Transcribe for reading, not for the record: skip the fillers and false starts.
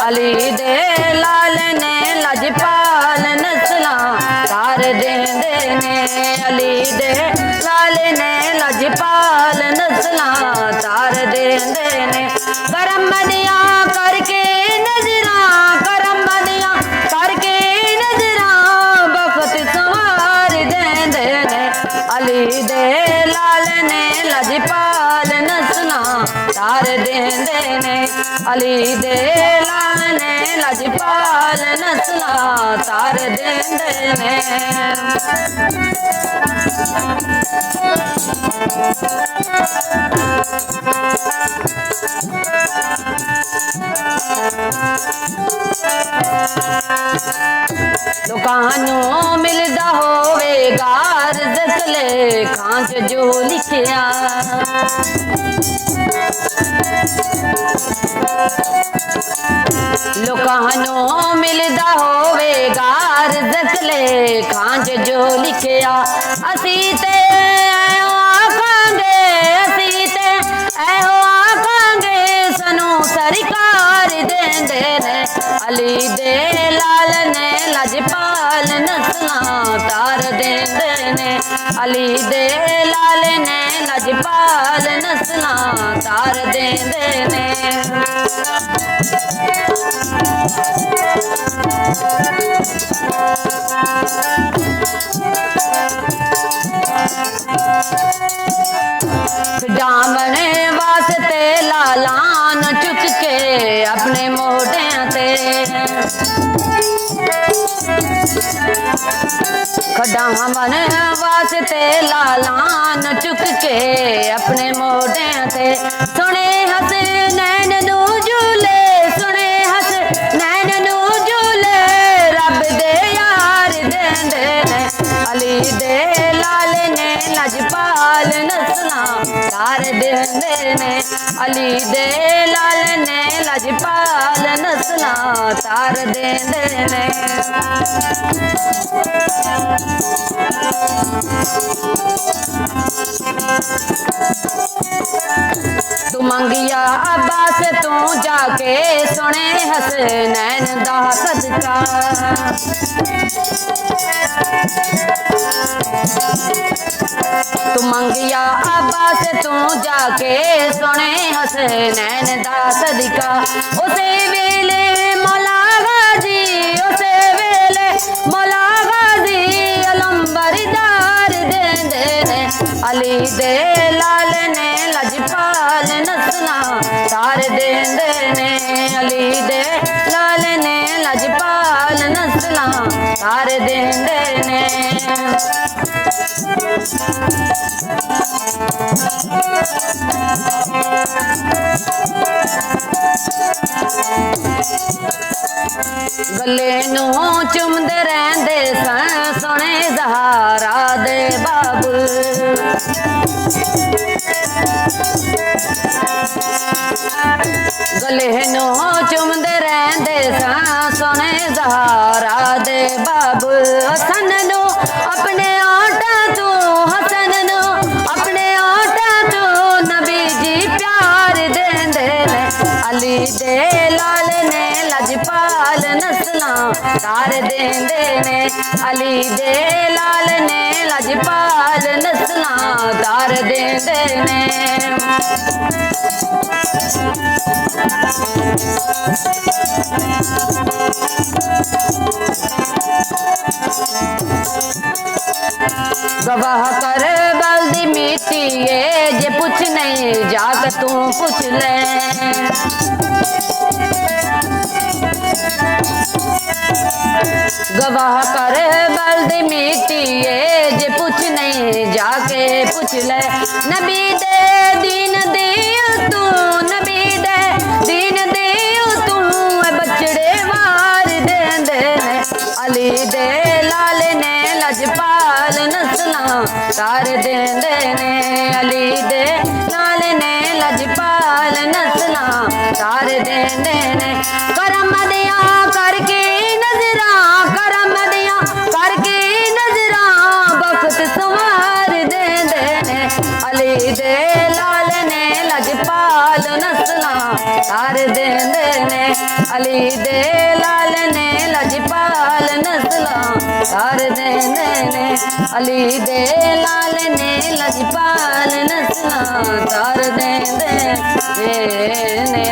अली दे लाल ने लजपाल नस्लां तार देंदे ने। अली दे लाल ने लजपाल नस्लां तार देंदे ने। करम दियां करके नजरां, करम दियां करके नजरां बखत संवार देंदे ने। अली दे लाल ने लजपाल नस्लां तार देंदे ने। अली दे लाल ने लजपाल नस्लां तार देंदे ने। दुकानों मिलदा होवेगा रिज़्क़ लेखां च जो लिखिया। लोकानों मिलदा होवेगा रिज़्क़ लेखां च जो लिखिया। असी ते ऐहो आखांगे, असी ते ऐहो आखांगे सनू सरकार देंदे ने। अली दे लाल ने लजपाल नस्लां तार देंदे ने। अली दे लाल ने लजपाल नस्लां तार देंदे ने। जामने वास्ते लालान चुक के अपने मोढियां ते। खडामन वास्ते लालान चुक के अपने मोढियां ते। सुने हस नैन नू झूले, सुने हस नैन नू झूले रब दे यार देंदे ने। अली दे लाल ने लजपाल नस्लां तार देंदे ने। अली दे लाल ने लजपाल नस्लां तार देंदे ने। तू मंगिया अब्बास तू जाके सुने हसनैन दा सदका। तू मंगिया अब्बास तू जाके सुने हसनैन दा सदका। उसे वेले मौला गाजी, उसे वेले मौला गाजी अलंबरदार देंदे ने। अली दे लाल ने लजपाल नस्लां तार देंदे ने। अली दे लाल ने लजपाल नस्लां तार देंदे ने। गले नू चुमदे रहंदे सन सोने ज़हरा दे बाबू। गले नू चुमदे रहंदे सन सोने ज़हरा दे बाबू। हसन नू अपने आटा तू, हसन नू अपने आटा तू नबी जी प्यार देंदे ने। अली दे लाल ने लजपाल नस्लां तार देंदे ने। अली दे लाल ने लजपाल नस्लां तार देंदे ने। गवाह कर बल्दी मिट्टी जे पुछ नहीं जाग तू पुछ ले। गवाह कर बल्दी मिट्टी जे पुछ नहीं जाके पुछ ले। नबी दे दीन दियो तू, नबी दे दीन दियो तू बचड़े वार देंदे ने। अली दे लाल ने लजपाल नस्लां तार देंदे ने। अली दे लाल ने लजपाल नस्लां तार देंदे ने। करम दियां करके नजरां, करम दियां करके नजरां बखत संवार देंदे ने। अली दे तार देंदे ने अली दे लाल ने लजपाल नस्लां तार देंदे ने अली दे लाल ने लजपाल नस्लां तार देंदे ने